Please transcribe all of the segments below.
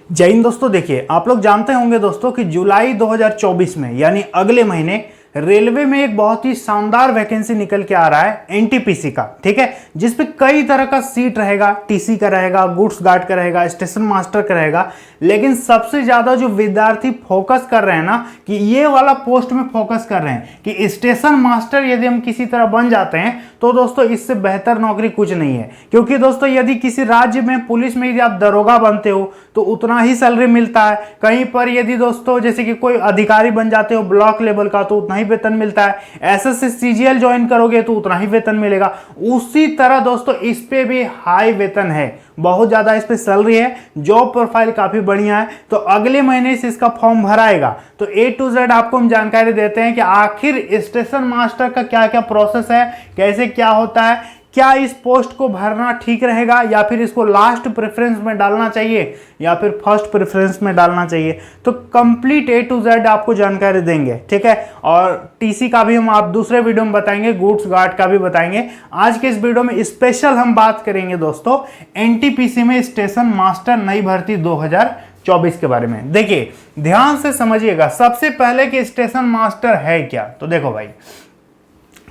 जय हिंद दोस्तों। देखिए, आप लोग जानते होंगे दोस्तों कि जुलाई 2024 में यानी अगले महीने रेलवे में एक बहुत ही शानदार वैकेंसी निकल के आ रहा है एनटीपीसी का। ठीक है, जिसपे कई तरह का सीट रहेगा, टीसी का रहेगा, गुड्स गार्ड का रहेगा, स्टेशन मास्टर का रहेगा। लेकिन सबसे ज्यादा जो विद्यार्थी फोकस कर रहे हैं ना कि ये वाला पोस्ट में फोकस कर रहे हैं कि स्टेशन मास्टर यदि हम किसी तरह बन जाते हैं तो दोस्तों इससे बेहतर नौकरी कुछ नहीं है। क्योंकि दोस्तों यदि किसी राज्य में पुलिस में यदि आप दरोगा बनते हो तो उतना ही सैलरी मिलता है। कहीं पर यदि दोस्तों जैसे कि कोई अधिकारी बन जाते हो ब्लॉक लेवल का तो उतना ही वेतन मिलता है। एसएससी सीजीएल ज्वाइन करोगे तो उतना ही वेतन मिलेगा। उसी तरह दोस्तों इस पे भी हाई वेतन है, बहुत ज्यादा इस पे सैलरी है, जॉब प्रोफाइल काफी बढ़िया है। तो अगले महीने से इसका फॉर्म भराएगा तो A to Z आपको हम जानकारी देते हैं कि आखिर स्टेशन मास्टर का क्या क्या प्रोसेस है, कैसे क्या होता है, क्या इस पोस्ट को भरना ठीक रहेगा या फिर इसको लास्ट प्रेफरेंस में डालना चाहिए या फिर फर्स्ट प्रेफरेंस में डालना चाहिए। तो कंप्लीट A to Z आपको जानकारी देंगे। ठीक है, और टीसी का भी हम आप दूसरे वीडियो में बताएंगे, गुड्स गार्ड का भी बताएंगे। आज के इस वीडियो में स्पेशल हम बात करेंगे दोस्तों एनटीपीसी में स्टेशन मास्टर नई भर्ती 2024 के बारे में। देखिए ध्यान से समझिएगा, सबसे पहले कि स्टेशन मास्टर है क्या। तो देखो भाई,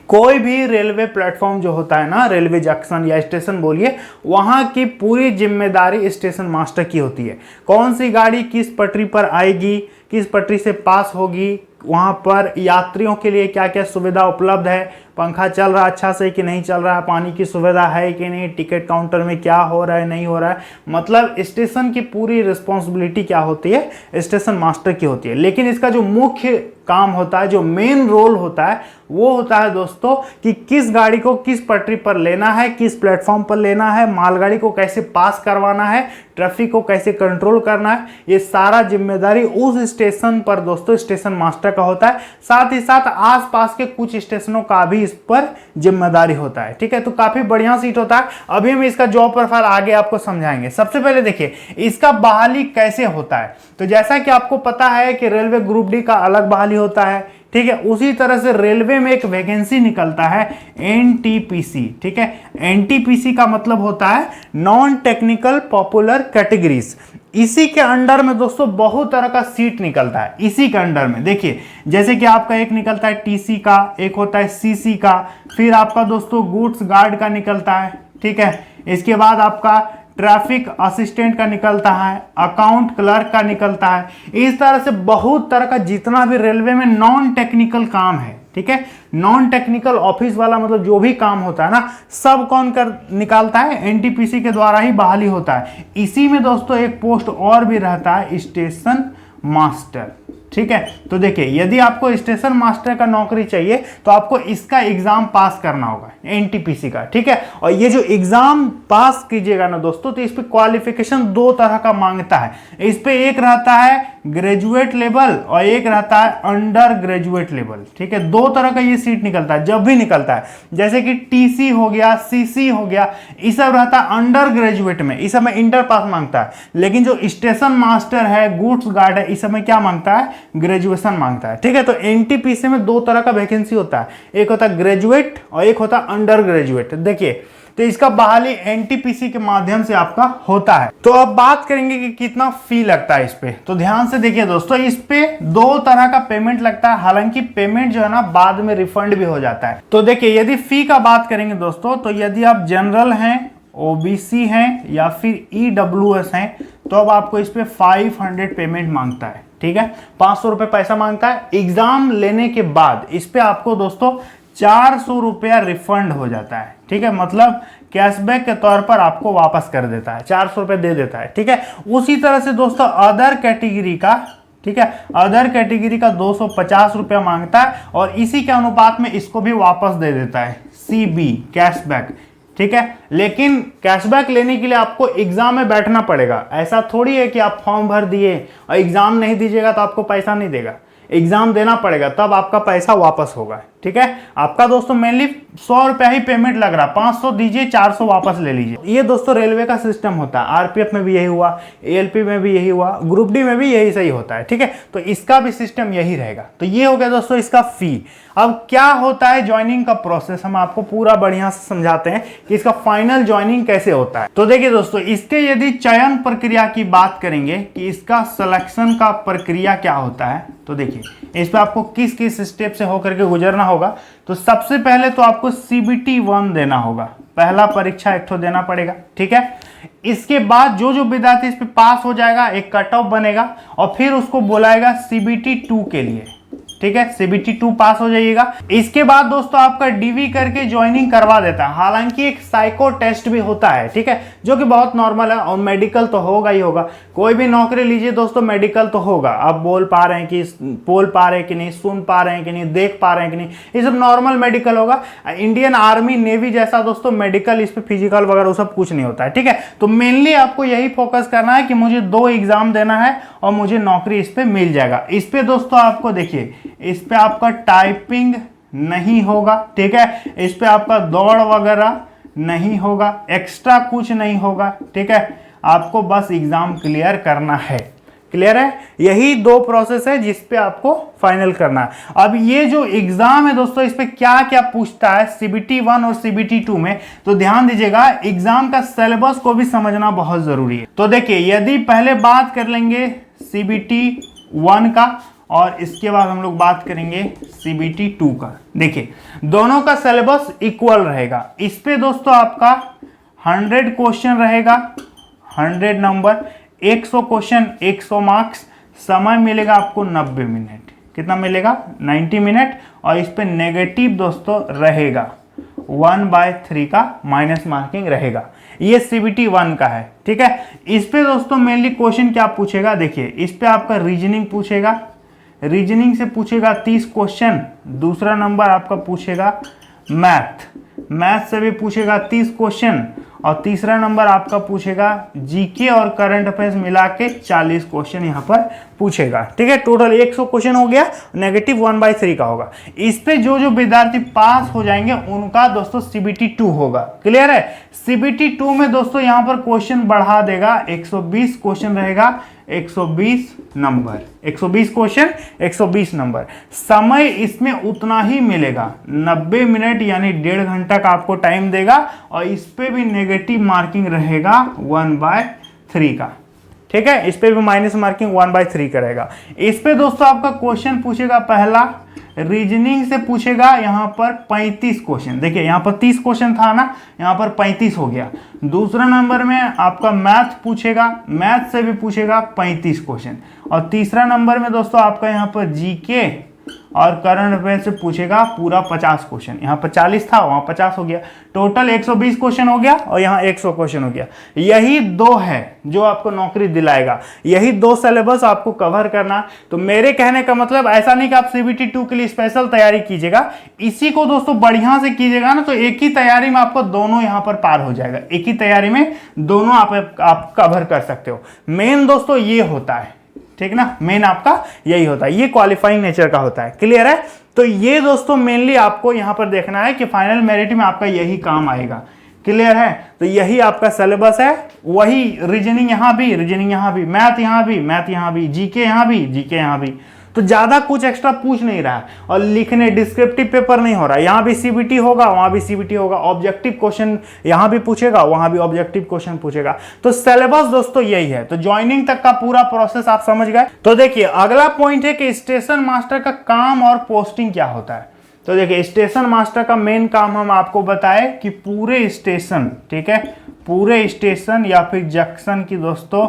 कोई भी रेलवे प्लेटफॉर्म जो होता है ना, रेलवे जंक्शन या स्टेशन बोलिए, वहां की पूरी जिम्मेदारी स्टेशन मास्टर की होती है। कौन सी गाड़ी किस पटरी पर आएगी, किस पटरी से पास होगी, वहां पर यात्रियों के लिए क्या क्या सुविधा उपलब्ध है, पंखा चल रहा अच्छा से कि नहीं चल रहा है, पानी की सुविधा है कि नहीं, टिकट काउंटर में क्या हो रहा है नहीं हो रहा है, मतलब स्टेशन की पूरी रिस्पॉन्सिबिलिटी क्या होती है, स्टेशन मास्टर की होती है। लेकिन इसका जो मुख्य काम होता है, जो मेन रोल होता है, वो होता है दोस्तों कि किस गाड़ी को किस पटरी पर लेना है, किस प्लेटफॉर्म पर लेना है, मालगाड़ी को कैसे पास करवाना है, ट्रैफिक को कैसे कंट्रोल करना है, ये सारा जिम्मेदारी उस स्टेशन पर दोस्तों स्टेशन मास्टर का होता है। साथ ही साथ आसपास के कुछ स्टेशनों का भी इस पर जिम्मेदारी होता है। ठीक है, तो काफी बढ़िया सीट होता है। अभी हम इसका जॉब प्रोफाइल आगे आपको समझाएंगे। सबसे पहले देखिए इसका बहाली कैसे होता है। तो जैसा कि आपको पता है कि रेलवे ग्रुप डी का अलग बहाली होता है, ठीक है, उसी तरह से रेलवे में एक वैकेंसी निकलता है एनटीपीसी। ठीक है, एनटीपीसी का मतलब होता है नॉन टेक्निकल पॉपुलर कैटेगरीज। इसी के अंडर में दोस्तों बहुत तरह का सीट निकलता है। इसी के अंडर में देखिए जैसे कि आपका एक निकलता है टीसी का, एक होता है सीसी का, फिर आपका दोस्तों गुड्स गार्ड का निकलता है। ठीक है, इसके बाद आपका ट्रैफिक असिस्टेंट का निकलता है, अकाउंट क्लर्क का निकलता है। इस तरह से बहुत तरह का जितना भी रेलवे में नॉन टेक्निकल काम है, ठीक है, नॉन टेक्निकल ऑफिस वाला मतलब जो भी काम होता है ना, सब कौन कर निकालता है, एनटीपीसी के द्वारा ही बहाली होता है। इसी में दोस्तों एक पोस्ट और भी रहता है स्टेशन मास्टर। ठीक है, तो देखिए यदि आपको स्टेशन मास्टर का नौकरी चाहिए तो आपको इसका एग्जाम पास करना होगा एनटीपीसी का। ठीक है, और ये जो एग्जाम पास कीजिएगा ना दोस्तों तो इस पे क्वालिफिकेशन दो तरह का मांगता है। इस पे एक रहता है ग्रेजुएट लेवल और एक रहता है अंडर ग्रेजुएट लेवल। ठीक है, दो तरह का ये सीट निकलता है जब भी निकलता है। जैसे कि टीसी हो गया, सीसी हो गया, ये सब रहता है अंडर ग्रेजुएट में, इस समय इंटर पास मांगता है। लेकिन जो स्टेशन मास्टर है, गुड्स गार्ड है, इस समय क्या मांगता है, ग्रेजुएशन मांगता है। ठीक है, तो एनटीपीसी में दो तरह का वैकेंसी होता है, एक होता है ग्रेजुएट और एक होता है अंडर ग्रेजुएट। देखिए तो इसका बहाली एनटीपीसी के माध्यम से आपका होता है। तो अब बात करेंगे कि कितना फी लगता है इस पे। तो ध्यान से देखिए दोस्तों, इस पे दो तरह का पेमेंट लगता है। हालांकि पेमेंट जो है ना बाद में रिफंड भी हो जाता है। तो देखिए यदि फी का बात करेंगे दोस्तों, तो यदि आप जनरल हैं, ओबीसी हैं या फिर ईडब्ल्यूएस हैं तो अब आपको इस पे 500 पेमेंट मांगता है। ठीक है, 500 रुपए पैसा मांगता है। एग्जाम लेने के बाद इस पे आपको दोस्तों 400 रुपया रिफंड हो जाता है। ठीक है, मतलब कैशबैक के तौर पर आपको वापस कर देता है, 400 रुपये दे देता है। ठीक है, उसी तरह से दोस्तों अदर कैटेगरी का, ठीक है, अदर कैटेगरी का 250 रुपया मांगता है और इसी के अनुपात में इसको भी वापस दे देता है, सीबी कैशबैक। ठीक है, लेकिन कैशबैक लेने के लिए आपको एग्जाम में बैठना पड़ेगा। ऐसा थोड़ी है कि आप फॉर्म भर दिए और एग्जाम नहीं दीजिएगा तो आपको पैसा नहीं देगा। एग्जाम देना पड़ेगा तब आपका पैसा वापस होगा। ठीक है। आपका दोस्तों मेनली 100 रुपया ही पेमेंट लग रहा, 500 दीजिए, 400 वापस ले लीजिए। ये दोस्तों रेलवे का सिस्टम होता है। आरपीएफ में भी यही हुआ, एएलपी में भी यही हुआ, ग्रुप डी में भी यही सही होता है, ठीक है। तो इसका भी सिस्टम यही रहेगा। तो ये हो गया दोस्तों इसका फी। अब क्या होता है ज्वाइनिंग का प्रोसेस, हम आपको पूरा बढ़िया से समझाते हैं कि इसका फाइनल ज्वाइनिंग कैसे होता है। तो देखिए दोस्तों, इसके यदि चयन प्रक्रिया की बात करेंगे कि इसका सिलेक्शन का प्रक्रिया क्या होता है, तो देखिए इस पे आपको किस किस स्टेप से होकर के गुजरना होगा। तो सबसे पहले तो आपको CBT 1 देना होगा, पहला परीक्षा एक तो देना पड़ेगा, ठीक है। इसके बाद जो जो विद्यार्थी इस पे पास हो जाएगा, एक कट ऑफ बनेगा और फिर उसको बुलाएगा CBT 2 के लिए, ठीक है। CBT 2 पास हो जाइएगा। इसके बाद दोस्तों आपका DV करके ज्वाइनिंग करवा देता है। हालांकि एक साइको टेस्ट भी होता है, ठीक है, जो कि बहुत नॉर्मल है, और मेडिकल तो होगा ही होगा। कोई भी नौकरी लीजिए दोस्तों, मेडिकल तो होगा। आप बोल पा रहे हैं कि नहीं, सुन पा रहे हैं कि नहीं, देख पा रहे हैं कि नहीं, ये सब नॉर्मल मेडिकल होगा। इंडियन आर्मी नेवी जैसा दोस्तों मेडिकल, इस पे फिजिकल वगैरह सब कुछ नहीं होता है, ठीक है। तो मेनली आपको यही फोकस करना है कि मुझे 2 एग्जाम देना है और मुझे नौकरी इस पे मिल जाएगा। इस पे दोस्तों आपको देखिए, इस पे आपका टाइपिंग नहीं होगा, ठीक है। इस पे आपका दौड़ वगैरह नहीं होगा, एक्स्ट्रा कुछ नहीं होगा, ठीक है। आपको बस एग्जाम क्लियर करना है। क्लियर है? यही 2 प्रोसेस है जिस पे आपको फाइनल करना है। अब ये जो एग्जाम है दोस्तों, इस पे क्या क्या पूछता है CBT 1 और CBT 2 में, तो ध्यान दीजिएगा, एग्जाम का सिलेबस को भी समझना बहुत जरूरी है। तो देखिए, यदि पहले बात कर लेंगे CBT 1 का और इसके बाद हम लोग बात करेंगे CBT 2 का। देखिए, दोनों का सिलेबस इक्वल रहेगा। इस पे दोस्तों आपका 100 क्वेश्चन रहेगा, 100 नंबर, 100 क्वेश्चन, 100 मार्क्स। समय मिलेगा आपको 90 मिनट। कितना मिलेगा? 90 मिनट। और इस पे नेगेटिव दोस्तों रहेगा, 1/3 का माइनस मार्किंग रहेगा। ये CBT 1 का है, ठीक है। इस पे दोस्तों मेनली क्वेश्चन क्या पूछेगा, देखिए, इस पे आपका रीजनिंग पूछेगा। रीजनिंग से पूछेगा 30 क्वेश्चन। दूसरा नंबर आपका पूछेगा मैथ से भी पूछेगा 30 क्वेश्चन। और तीसरा नंबर आपका पूछेगा जीके और करंट अफेयर्स मिला के 40 क्वेश्चन यहाँ पर पूछेगा, ठीक है। टोटल 100 क्वेश्चन हो गया, नेगेटिव 1/3 का होगा। इस पे जो जो विद्यार्थी पास हो जाएंगे उनका दोस्तों CBT 2 होगा। क्लियर है? CBT 2 में दोस्तों यहाँ पर क्वेश्चन बढ़ा देगा, 120 क्वेश्चन रहेगा, 120 नंबर, 120 क्वेश्चन, 120 नंबर। समय इसमें उतना ही मिलेगा, 90 मिनट यानी 1.5 घंटा का आपको टाइम देगा। और इस पे भी नेगेटिव मार्किंग रहेगा 1/3 का, ठीक है। इस पे भी माइनस मार्किंग 1/3 करेगा। इस पे दोस्तों आपका क्वेश्चन पूछेगा, पहला रीजनिंग से पूछेगा यहाँ पर 35 क्वेश्चन। देखिए, यहाँ पर 30 क्वेश्चन था ना, यहाँ पर 35 हो गया। दूसरा नंबर में आपका मैथ पूछेगा, मैथ से भी पूछेगा 35 क्वेश्चन। और तीसरा नंबर में दोस्तों आपका यहाँ पर जीके और करंट अफेयर से पूछेगा पूरा 50 क्वेश्चन। यहाँ पर 40 था, वहां 50 हो गया। टोटल 120 क्वेश्चन हो गया और यहाँ 100 क्वेश्चन हो गया। यही 2 है जो आपको नौकरी दिलाएगा। यही 2 सिलेबस आपको कवर करना। तो मेरे कहने का मतलब ऐसा नहीं कि आप CBT 2 के लिए स्पेशल तैयारी कीजिएगा। इसी को दोस्तों बढ़िया से कीजिएगा ना, तो एक ही तैयारी में आपको दोनों यहाँ पर पार हो जाएगा। एक ही तैयारी में दोनों आप कवर कर सकते हो। मेन दोस्तों ये होता है, ठीक ना, मेन आपका यही होता है, ये क्वालिफाइंग नेचर का होता है। क्लियर है? तो ये दोस्तों मेनली आपको यहां पर देखना है कि फाइनल मेरिट में आपका यही काम आएगा। क्लियर है? तो यही आपका सिलेबस है। वही रीजनिंग यहां भी, रीजनिंग यहां भी, मैथ यहां भी, मैथ यहां भी, जीके यहां भी, जीके यहां भी। तो ज्यादा कुछ एक्स्ट्रा पूछ नहीं रहा है। और लिखने डिस्क्रिप्टिव पेपर नहीं हो रहा है। यहां भी CBT होगा, वहां भी CBT होगा। ऑब्जेक्टिव क्वेश्चन यहां भी पूछेगा, वहां भी ऑब्जेक्टिव क्वेश्चन पूछेगा। तो सिलेबस दोस्तों यही है। तो ज्वाइनिंग तक का पूरा प्रोसेस आप समझ गए। तो देखिए, अगला पॉइंट है कि स्टेशन मास्टर का काम और पोस्टिंग क्या होता है। तो देखिए, स्टेशन मास्टर का मेन काम हम आपको बताए कि पूरे स्टेशन, ठीक है, पूरे स्टेशन या फिर जंक्शन की दोस्तों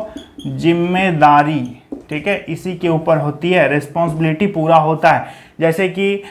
जिम्मेदारी, ठीक है, इसी के ऊपर होती है। रिस्पॉन्सिबिलिटी पूरा होता है। जैसे कि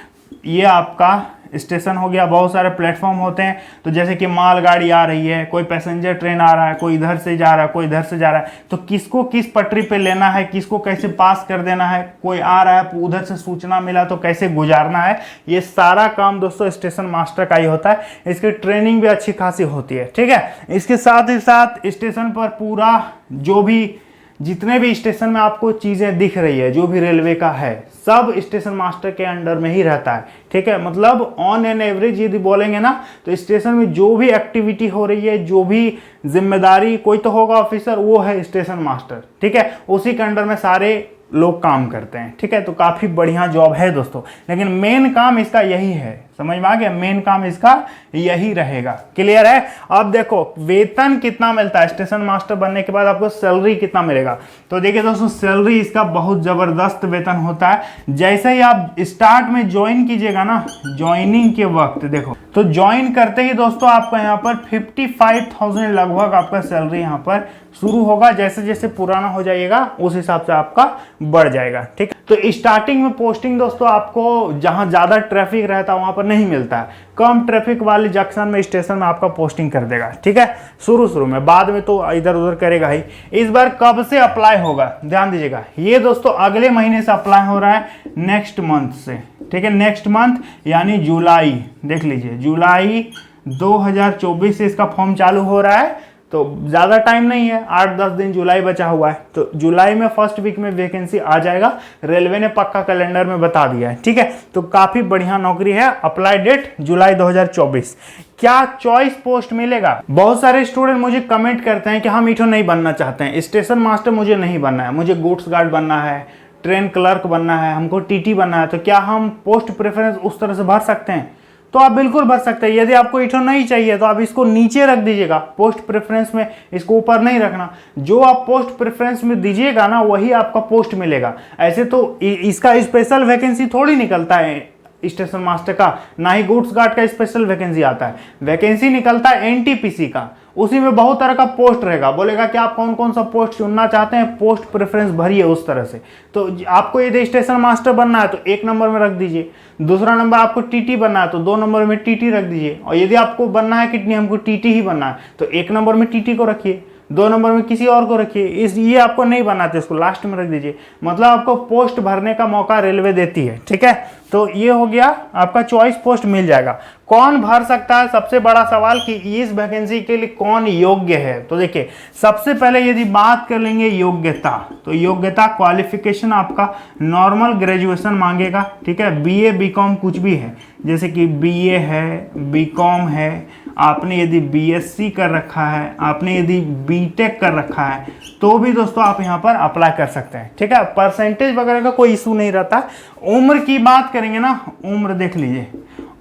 ये आपका स्टेशन हो गया, बहुत सारे प्लेटफॉर्म होते हैं। तो जैसे कि मालगाड़ी आ रही है, कोई पैसेंजर ट्रेन आ रहा है, कोई इधर से जा रहा है, कोई इधर से जा रहा है, तो किसको किस पटरी पे लेना है, किसको कैसे पास कर देना है, कोई आ रहा है उधर से सूचना मिला तो कैसे गुजारना है, ये सारा काम दोस्तों स्टेशन मास्टर का ही होता है। इसकी ट्रेनिंग भी अच्छी खासी होती है, ठीक है। इसके साथ ही साथ स्टेशन पर पूरा जो भी जितने भी स्टेशन में आपको चीज़ें दिख रही है जो भी रेलवे का है, सब स्टेशन मास्टर के अंडर में ही रहता है। ठीक है, मतलब ऑन एन एवरेज यदि बोलेंगे ना तो स्टेशन में जो भी एक्टिविटी हो रही है, जो भी जिम्मेदारी, कोई तो होगा ऑफिसर, वो है स्टेशन मास्टर। ठीक है, उसी के अंडर में सारे लोग काम करते हैं। ठीक है, तो काफ़ी बढ़िया जॉब है दोस्तों, लेकिन मेन काम इसका यही है, समझ में आ गया, मेन काम इसका यही रहेगा। क्लियर है। अब देखो वेतन कितना मिलता है स्टेशन मास्टर बनने के बाद, आपको सैलरी कितना मिलेगा। तो देखिए दोस्तों, सैलरी इसका बहुत ज़बरदस्त वेतन होता है। जैसे ही आप स्टार्ट में ज्वाइन कीजिएगा ना, ज्वाइनिंग के वक्त देखो, तो ज्वाइन करते ही दोस्तों आपको यहाँ पर 55,000 लगभग आपका सैलरी यहाँ पर शुरू होगा। जैसे जैसे पुराना हो जाइएगा उस हिसाब से आपका बढ़ जाएगा। ठीक है, तो स्टार्टिंग में पोस्टिंग दोस्तों आपको जहां ज्यादा ट्रैफिक रहता है वहां पर नहीं मिलता है, कम ट्रैफिक वाले जंक्शन में, स्टेशन में आपका पोस्टिंग कर देगा। ठीक है, शुरू में, बाद में तो इधर उधर करेगा ही। इस बार कब से अप्लाई होगा ध्यान दीजिएगा, ये दोस्तों अगले महीने से अप्लाई हो रहा है, नेक्स्ट मंथ से। ठीक है, नेक्स्ट मंथ यानी जुलाई, देख लीजिए जुलाई 2024 से इसका फॉर्म चालू हो रहा है। तो ज़्यादा टाइम नहीं है, 8-10 दिन जुलाई बचा हुआ है। तो जुलाई में फर्स्ट वीक में वैकेंसी आ जाएगा, रेलवे ने पक्का कैलेंडर में बता दिया है। ठीक है, तो काफ़ी बढ़िया नौकरी है। अप्लाई डेट जुलाई 2024। क्या चॉइस पोस्ट मिलेगा? बहुत सारे स्टूडेंट मुझे कमेंट करते हैं कि हम ईठो नहीं बनना चाहते हैं, स्टेशन मास्टर मुझे नहीं बनना है, मुझे गुड्स गार्ड बनना है, ट्रेन क्लर्क बनना है, हमको टीटी बनना है। तो क्या हम पोस्ट प्रेफरेंस उस तरह से भर सकते हैं? तो आप बिल्कुल भर सकते हैं। यदि आपको ईठो नहीं चाहिए तो आप इसको नीचे रख दीजिएगा, पोस्ट प्रेफरेंस में, इसको ऊपर नहीं रखना। जो आप पोस्ट प्रेफरेंस में दीजिएगा ना वही आपका पोस्ट मिलेगा। ऐसे तो इसका स्पेशल वैकेंसी थोड़ी निकलता है स्टेशन मास्टर का, ना ही गुड्स गार्ड का स्पेशल वैकेंसी आता है। वैकेंसी निकलता है एनटीपीसी का, उसी में बहुत तरह का पोस्ट रहेगा। बोलेगा कि आप कौन कौन सा पोस्ट चुनना चाहते हैं, पोस्ट प्रेफरेंस भरिए उस तरह से। तो आपको यदि स्टेशन मास्टर बनना है तो 1 नंबर में रख दीजिए, दूसरा नंबर आपको टीटी बनना है तो 2 नंबर में टीटी रख दीजिए, और यदि आपको बनना है कितनी, हमको टीटी ही बनना है तो 1 नंबर में टीटी को रखिए, 2 नंबर में किसी और को रखिए। ये आपको नहीं बनाते, इसको लास्ट में रख दीजिए। मतलब आपको पोस्ट भरने का मौका रेलवे देती है। ठीक है, तो ये हो गया आपका चॉइस पोस्ट मिल जाएगा। कौन भर सकता है, सबसे बड़ा सवाल कि इस वैकेंसी के लिए कौन योग्य है। तो देखिए, सबसे पहले यदि बात कर लेंगे योग्यता, तो योग्यता क्वालिफिकेशन आपका नॉर्मल ग्रेजुएशन मांगेगा। ठीक है, बीए बीकॉम कुछ भी है, जैसे कि बीए है, बीकॉम है, आपने यदि बीएससी कर रखा है, आपने यदि बीटेक कर रखा है, तो भी दोस्तों आप यहाँ पर अप्लाई कर सकते हैं। ठीक है, परसेंटेज वगैरह का कोई इशू नहीं रहता। उम्र की बात करेंगे ना, उम्र देख लीजिए,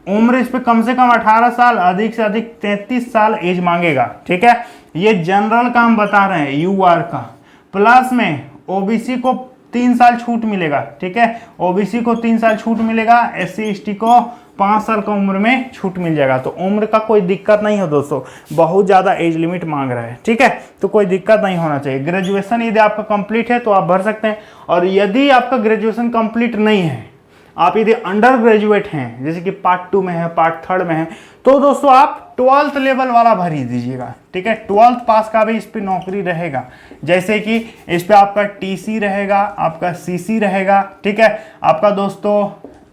उम्र इस पे कम से कम 18 साल, अधिक से अधिक 33 साल एज मांगेगा। ठीक है, ये जनरल का हम बता रहे हैं, यूआर का। प्लस में ओबीसी को 3 साल छूट मिलेगा। ठीक है, ओबीसी को 3 साल छूट मिलेगा, एससी एसटी को 5 साल का उम्र में छूट मिल जाएगा। तो उम्र का कोई दिक्कत नहीं हो दोस्तों, बहुत ज़्यादा एज लिमिट मांग रहा है। ठीक है, तो कोई दिक्कत नहीं होना चाहिए। ग्रेजुएशन यदि आपका कंप्लीट है तो आप भर सकते हैं, और यदि आपका ग्रेजुएशन कंप्लीट नहीं है, आप यदि अंडर ग्रेजुएट हैं, जैसे कि पार्ट 2 में है, पार्ट 3 में है, तो दोस्तों आप 12th लेवल वाला भर ही दीजिएगा। ठीक है, 12th पास का भी इस पर नौकरी रहेगा। जैसे कि इस पर आपका टीसी रहेगा, आपका सीसी रहेगा। ठीक है, आपका दोस्तों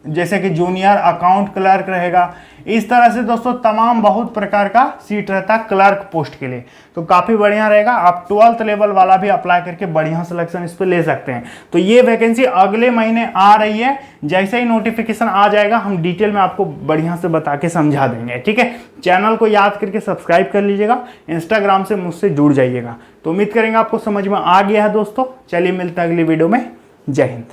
जैसे कि जूनियर अकाउंट क्लर्क रहेगा। इस तरह से दोस्तों तमाम बहुत प्रकार का सीट रहता है क्लर्क पोस्ट के लिए, तो काफ़ी बढ़िया रहेगा। आप 12th लेवल वाला भी अप्लाई करके बढ़िया सिलेक्शन इस पर ले सकते हैं। तो ये वैकेंसी अगले महीने आ रही है, जैसे ही नोटिफिकेशन आ जाएगा हम डिटेल में आपको बढ़िया से बता के समझा देंगे। ठीक है, चैनल को याद करके सब्सक्राइब कर लीजिएगा, इंस्टाग्राम से मुझसे जुड़ जाइएगा। तो उम्मीद करेंगे आपको समझ में आ गया है दोस्तों। चलिए मिलते हैं अगली वीडियो में। जय हिंद।